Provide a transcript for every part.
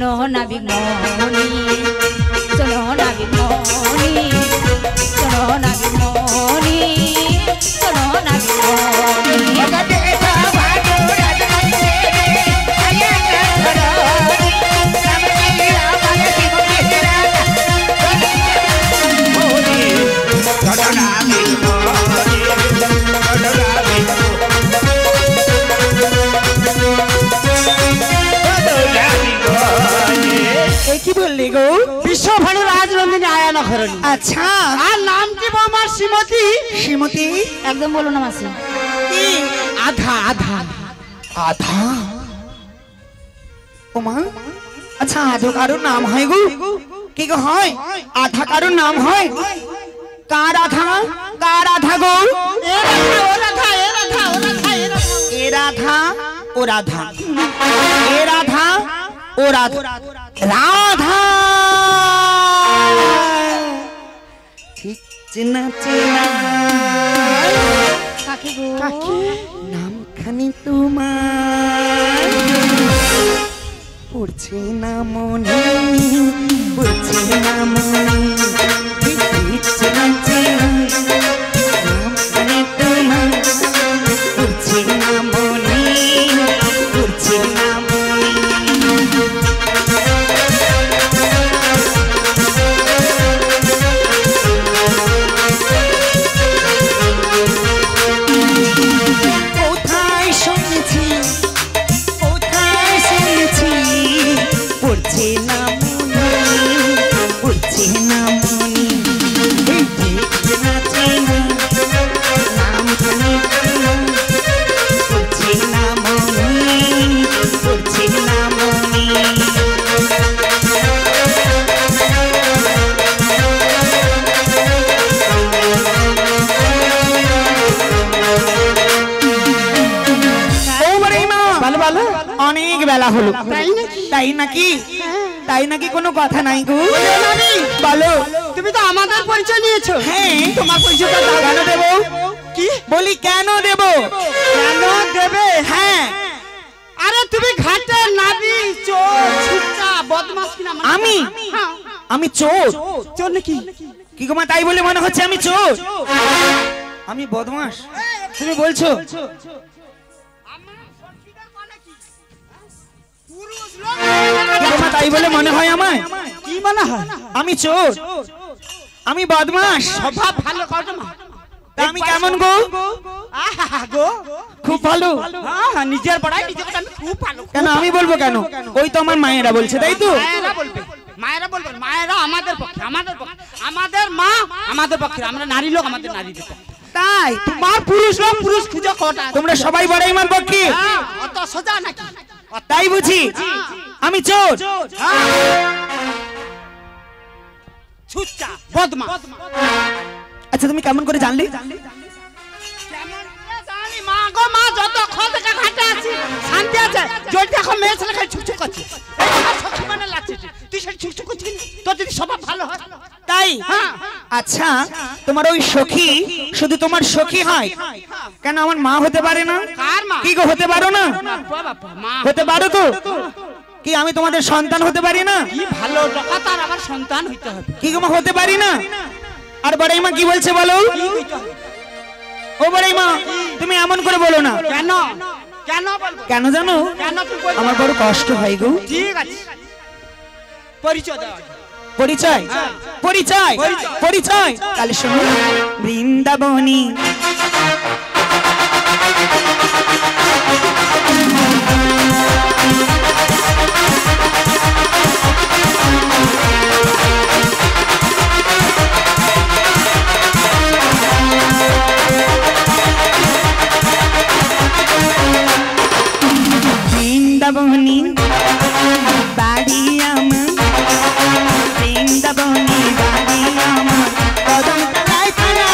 শোনো না বিমনি শোনো না বিমনি শোনো না বিমনি শোনো না বিমনি কি বললি গো? বিশ্ব ভানু রাজনন্দিনী আয়ানা ঘরণী। আচ্ছা, আর নাম কি আমার? শ্রীমতী। শ্রীমতী একদম বলো না মাসি। আধা আধা আধা। ওমা, আচ্ছা আধা কারোর নাম হয় গো? কি গো হয়? আধা কারোর নাম হয়? কার আধা? কার আধা গো? এ রাধা এ রাধা ও রাধা এ রাধা এ রাধা ও রাধা, এ রাধা ও রাধা, রাধা ঠিক চেনা চেনা কাকে গো? নামখানি তোমার পড়ছে না মনে, পড়ছে না মনে, ঠিক চেনা চেনা নামখানি তোমার পড়ছে না মনে, পড়ছে না মনে। কোথায় শুনেছি, কোথায় শুনেছি, পড়ছে না মনে, পড়ছে না মনে, ঠিক না চেনা নামখানি তোমার পড়ছে না মনে, পড়ছে না মনে। অনেক বেলা হলো, তাই নাকি? তাই নাকি কোনো কথা নাই গো? বলো। তুমি তো আমাদের পরিচয় নিয়েছো। হ্যাঁ, তোমার পরিচয়টা দাও। কেন দেবো? কি বলি কেন দেবো? কেন দেবে? হ্যাঁ, আরে তুমি ঘাটে নাবি চোর ছুচ্চা বদমাশ কিনা? আমি হ্যাঁ। আমি চোর? চোর নাকি? কি গো মা, তাই বলে মনে হচ্ছে আমি চোর? আমি বদমাশ তুমি বলছো? কি গো মা, তাই বলে মনে হয় আমায়? কি মনে হয়? আমি চোর, আমি বদমাশ। স্বভাব ভালো করো না। তা আমি কেমন গো? আহা গো, খুব ভালো। হ্যাঁ নিজের বড়াই নিজের কথা আমি খুব ভালো। কেন আমি বলবো কেন? ওই তো আমার মায়েরা বলছে, তাই তো? মায়েরা বলবে, মায়েরা বলবে, মায়েরা আমাদের পক্ষে, আমাদের পক্ষে, আমাদের মা আমাদের পক্ষে, আমরা নারী লোক আমাদের নারীদের পক্ষে। তাই তোমার পুরুষ লোক পুরুষ খুঁজে কটা? তোমরা সবাই বড়াই মার পক্ষে? হ্যাঁ, অত সোজা নাকি? তাই বুঝি আমি চোর? ছুচ্চা বদমাশ। আচ্ছা তুমি কেমন করে জানলে? কেমন করে জানি? মা গো মা, যতক্ষণ থেকে ঘাটে আছি শান্তি আছে। যদি এখন মেয়ে ছেলে খালি ছুকছুক করছে, সখী মানে লাগছে, তুই সেটা ছুকছুক করছিস, তোর যদি স্বভাব ভালো হয়। তাই? হ্যাঁ। আচ্ছা তোমার ওই সখী শুধু তোমার সখী হয় কেন? আমার মা হতে পারে না? কার মা? কি গো, হতে পারো না? বাবা মা হতে পারো তো? কি আমি তোমাদের সন্তান হতে পারি না? কি ভালো টাকা, তার আবার সন্তান হইতে হবে। কি গো মা, হতে পারি না? আর বড়াই মা কি বলছে বলো? কি হইতে হবে? ও বড়াই মা, তুমি এমন করে বলো না। কেন? কেন বলবো? কেন জানো? কেন তুই বলবি? আমার বড় কষ্ট হয় গো। ঠিক আছে, পরিচয় দাও। পরিচয়? পরিচয় পরিচয় তাহলে শোনো। বৃন্দাবনী বৃন্দাবনী বাড়ি আমার, বৃন্দাবনী বাড়ি আমার, কদম তলায় থানা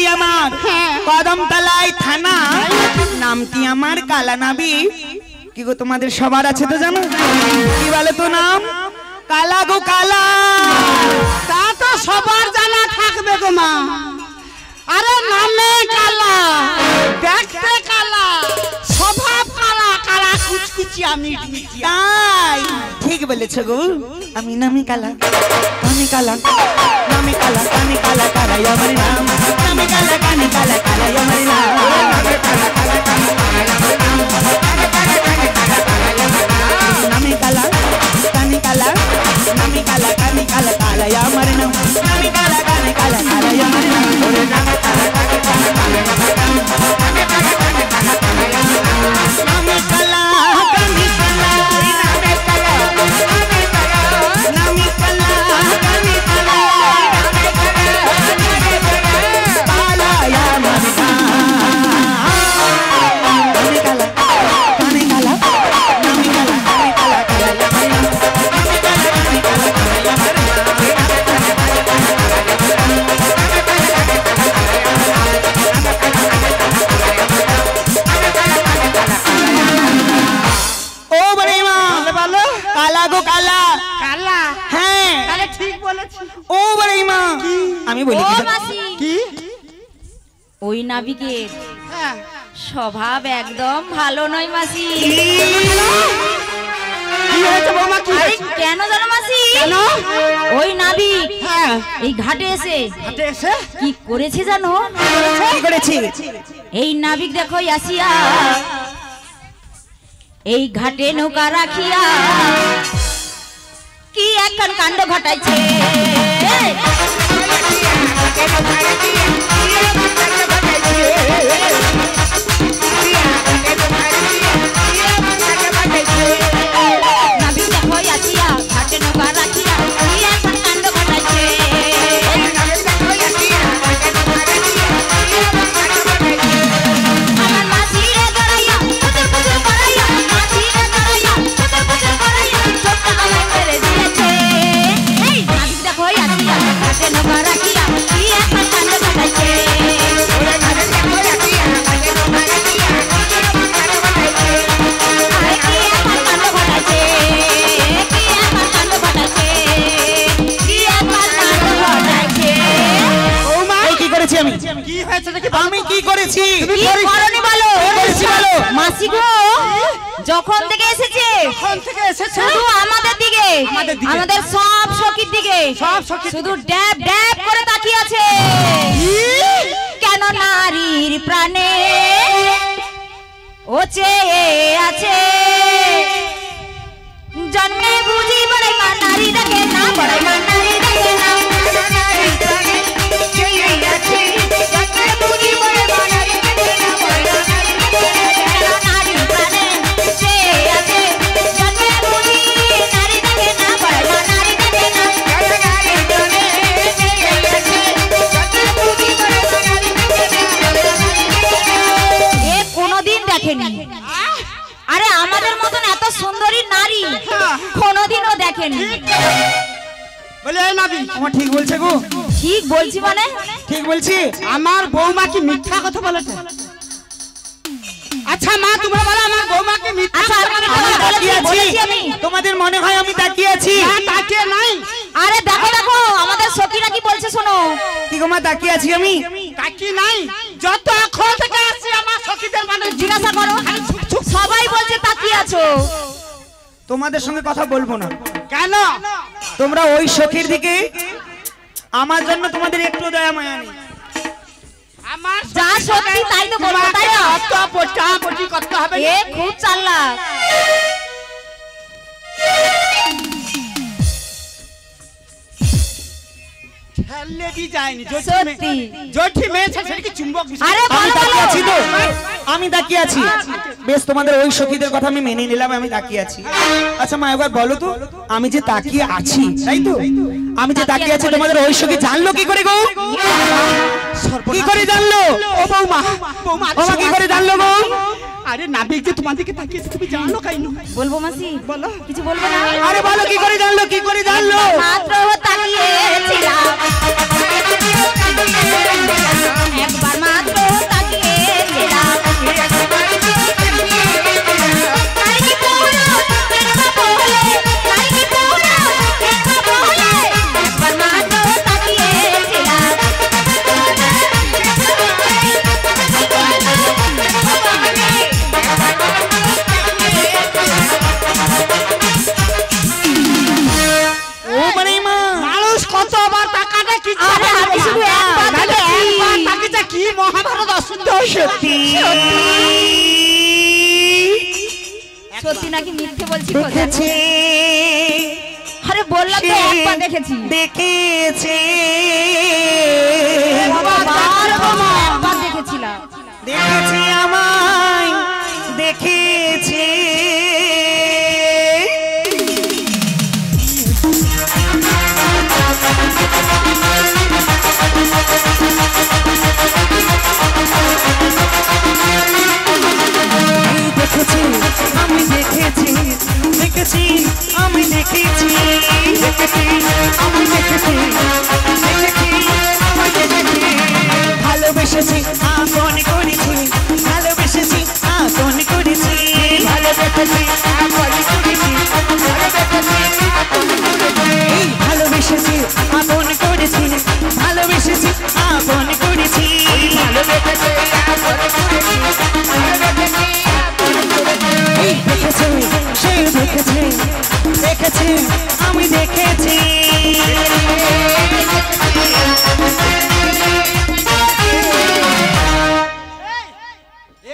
বাড়ি আমার কদমতলায় থানা নামটি আমার কালা নাবি কি গো তোমাদের সবার আছে তো জানো কি বলে তো নাম কালা গো কালা তা তো সবার জানা থাকবে গো মা আরে নামে কালা দেখতে কালা স্বভাব কালা কালা কুচকুচি আমি তাই ঠিক বলেছো গো আমি নামি কালা আমি কালা নামি কালা কানি কালা কালা আমার নাম নামি কালা কানি কালা কালা আমার নাম নামি কালা কানি কালা নামি কালা কানি কালা কালা আমার নাম নামি কালা কানি কালা কালা আমার নাম ওরে নামি কালা কানি কালা কালা নামি কালা কানি কালা নামি কালা কানি কালা কালা আমার নাম নামি কালা কানি কালা নামি কালা কানি কালা কালা আমার নাম নামি কালা কানি কালা কালা আমার ও বড় মা বলো কালা গো কালা কালা হ্যাঁ তাহলে ঠিক বলেছি ও বড় মা আমি বলি ও কি জানো? মাসি কি ওই নাবিকের হ্যাঁ স্বভাব একদম ভালো নয় মাসি কি হয়েছে বৌমা কি আরে হয়েছে? কেন জানো মাসি কেন? ওই নাবিক হ্যাঁ এই ঘাটে এসে হাটে এসে কি করেছে জানো কি করেছি এই নাবিক দেখো আসিয়া এই ঘাটে নৌকা রাখিয়া কি একখান কাণ্ড ঘটাইছে নাবিক দেখো আসিয়া ঘাটে নৌকা রাখিয়া কি একখান কাণ্ড ঘটাইছে আমার মাসিরে ধরাইয়া পুতুল পুতুল করাইয়া মাসিরে ধরাইয়া পুতুল পুতুল করাইয়া ছোট্ট আমায় মেরে দিয়েছে এই নাবিক দেখো আসিয়া ঘাটে নৌকা রাখিয়া কি একখান কাণ্ড ঘটাইছে আরে কি একখান কাণ্ড ঘটাইছে কি একখান কাণ্ড ঘটাইছে কি একখান কাণ্ড ঘটাইছে বৌমা এই কি করেছি আমি কি হয়েছে দেখি আমি কি করেছি কি করনি বলো করেছি বলো মাসি গো যখন থেকে এসেছে কোন থেকে এসেছে শুধু আমাদের দিকে আমাদের দিকে। আমাদের সব সখীর দিকে সব সখী শুধু ড্যাব ড্যাব করে তাকিয়ে আছে কেন নারীর প্রাণে ও চেয়ে আছে জন্মে বুঝি বড়াই মা নারী দেখে না বড়াই মা নারী দেখে না কেন নারীর প্রাণে চেয়ে আছে জন্মে বুঝি নারী দেখে না বড়াই মা নারী দেখে না এ কোনোদিন দেখেনি আরে আমাদের মতন এত সুন্দরী নারী কোনোদিনও দেখেনি বলে এই নাবি আমার ঠিক বলছে গো ঠিক বলছি মানে ঠিক বলছি আমার বৌমা কি মিথ্যা কথা বলেছে আচ্ছা মা তোমরা বলো আমার বৌমা কি মিথ্যা আচ্ছা, কথা আমি বলেছে? তাকিয়ে বলেছি আমি। তোমাদের মনে হয় আমি তাকিয়ে আছি না তাকিয়ে নাই আরে দেখো দেখো আমাদের সখীরা কি বলছে শোনো কি গো মা তাকিয়ে আছি আমি তাকিয়ে নাই যতক্ষণ থেকে আসছি আমার সখীদের মানে জিজ্ঞাসা করো সবাই বলছে তাকিয়ে আছো তোমাদের সঙ্গে কথা বলবো না কেন তোমরা ওই সখীর দিকে আমার জন্য তোমাদের একটু দয়া মায়া নেই আমার যা সত্যি তাই তো বলবো তাই না অত পটি করতে হবে এ খুব চালাক ঠেললে দি যায়নি সত্যি। জঠি মেয়ে সেটা কি চুম্বক বিষয়? আরে আমি বলো তাকিয়ে আছি তো বলো আমি তাকিয়ে আছি বেশ তোমাদের ওই সখীদের কথা আমি মেনে নিলাম আমি তাকিয়ে আছি আচ্ছা মা একবার বলো তো আমি যে তাকিয়ে আছি তাই তো আমি যে তাকিয়ে আছি তোমাদের ওই সখী জানলো কি করে গো কি করে জানলো ও বৌমা বৌমা বাবা কি করে জানলো গো আরে নাবিক যে তোমার দিকে তাকিয়েছে তুমি জানো কেন বলবো মাসি বলো কিছু বলবো না আরে বলো কি করে জানলো কি করে জানলো মাত্র তাকিয়েছিলাম একবার কিচ্ছু আরে আমি শুধু একবার নাহলে দেখেছি। একবার তাকিয়েছে কি মহাভারত অশুদ্ধ হয়েছে। সত্যি সত্যি নাকি মিথ্যে বলছি? দেখেছে আরে বললাম তো একবার দেখেছি। দেখেছে একবার দেখেছিলাম। দেখেছে আমায় দেখেছে দেখেছি আমি দেখেছি দেখেছি আমি দেখেছি দেখেছি আমি দেখেছি দেখেছি আমি দেখেছি ভালোবেসেছি আপন করেছি ভালোবেসেছি আপন করেছি ভালোবেসেছি আপন করেছি ভালোবেসেছি আপন করেছি ভালোবেসেছি আপন করেছি ভালোবেসেছি আপন করেছি দেখেছে সে দেখেছে দেখেছে আমি দেখেছি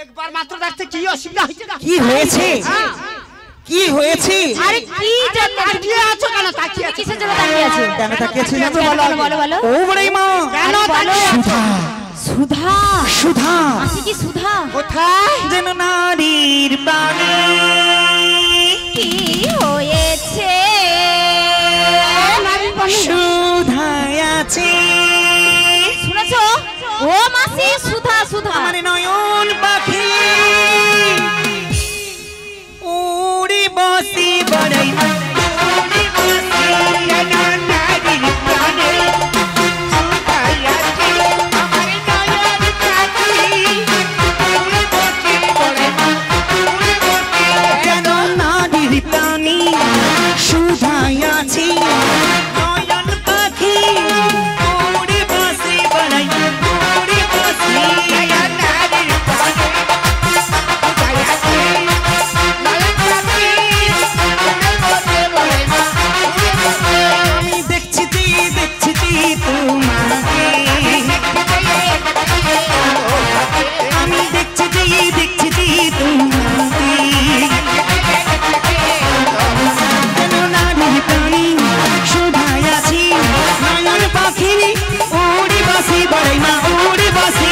একবার মাত্র দেখতে কি অসুবিধা হয়েছে না? কি হয়েছে কি হয়েছে আরে কি জন্য তাকিয়ে আছো কেন? তাকিয়ে আছো কিসের জন্য তাকিয়ে আছো? কেন তাকিয়েছি জানো কেন, বলো কেন, বলো, বলো। ও বড়াই মা কেন বলো। তাকিয়ে আছো? সুধা সুধা সুধা আছে কি সুধা? কোথায়? যেন নারীর প্রাণী কি হয়েছে? সুধায় আছে শুনেছো? ও মাসি সুধা সুধা আমার নয়ন পাখি উড়ে বসি বড়াই মা উড়ে বসি যেন নারীর প্রাণী সুধায় আছে আমার নয়ন পাখি উড়ে বসি বড়াই মা উড়ে বসি যেন নারীর প্রাণী সুধায় আছে নয়ন পাখি উড়ে বসি বড়াই উড়ে বসি যেন নারীর প্রাণী সুধায় আছে নয়ন পাখি উড়ে বসি বড়াই মা উড়ে বসি আমি দেখছি তোমাকে আমি দেখছি তোমাকে যেন নারী প্রাণী সুধায় আছি নয়ন পাখি উড়ি বাসি বড়াই মা উড়ি বাসি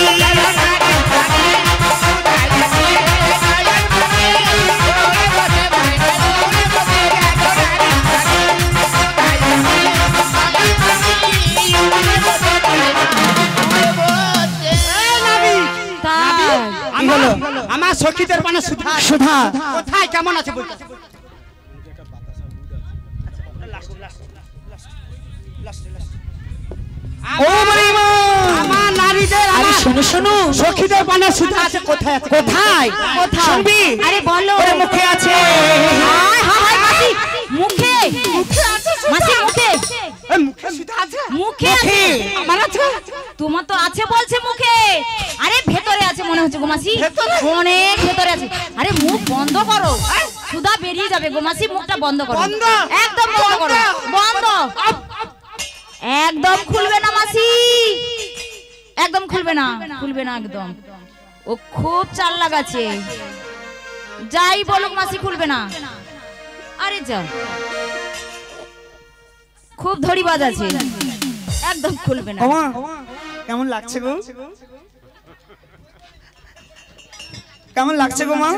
তাই কি হলো? আমার সখীদের মানে সুধা সুধা কোথায় কেমন আছে বলতে? ও বড়াই মা আমার নারীদের আরে আমার শোনো শোনো সখীদের মানে সুধা আছে কোথায় আছে? কোথায় কোথায়? শুনবি আরে বলো। ওরে মুখে আছে হায় হায় মাসি মুখে মাসি মুখে এই মুখে সুধা আছে? মুখে আছে। মুখে। আমার আছে? তোমার তো আছে বলছে মুখে। আরে ভেতরে আছে মনে হচ্ছে গো মাসি। ভেতরে? অনেক ভেতরে আছে। আরে মুখ বন্ধ করো। সুধা বেরিয়ে যাবে গো মাসি, মুখটা বন্ধ করো। বন্ধ? একদম বন্ধ করো। বন্ধ। একদম খুলবে না মাসি, একদম খুলবে না, খুলবে না একদম। ও খুব চাল লাগাচ্ছে, যাই বলুক মাসি খুলবে না। আরে যা, খুব ধরিবাজ আছে, একদম খুলবে না। ওমা কেমন লাগছে গো? কেমন লাগছে গো মা?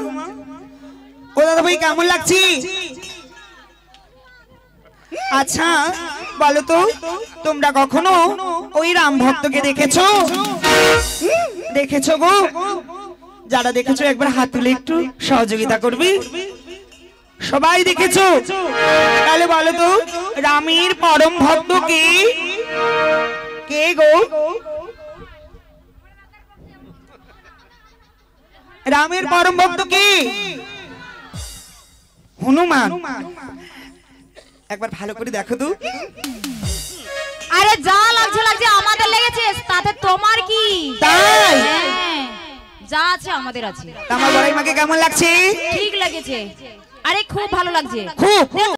ও দাদা ভাই কেমন লাগছে? আচ্ছা বলো তো, তোমরা কখনো ওই রাম ভক্তকে দেখেছো? দেখেছো গো? যারা দেখেছো একবার হাত তুলে একটু সহযোগিতা করবে। সবাই দেখেছো? তাহলে বলো তো রামের পরম ভক্ত কে? কে গো? রামের পরম ভক্ত কে? হনুমান। একবার ভালো করে দেখো তো। আরে যা লাগছে লাগছে, আমাদের লেগেছে তাতে তোমার কি? তাই হ্যাঁ, যা আছে আমাদের আছে। আমার বড়াই মাকে কেমন লাগছে? ঠিক লেগেছে, আরে খুব ভালো লাগছে। খুব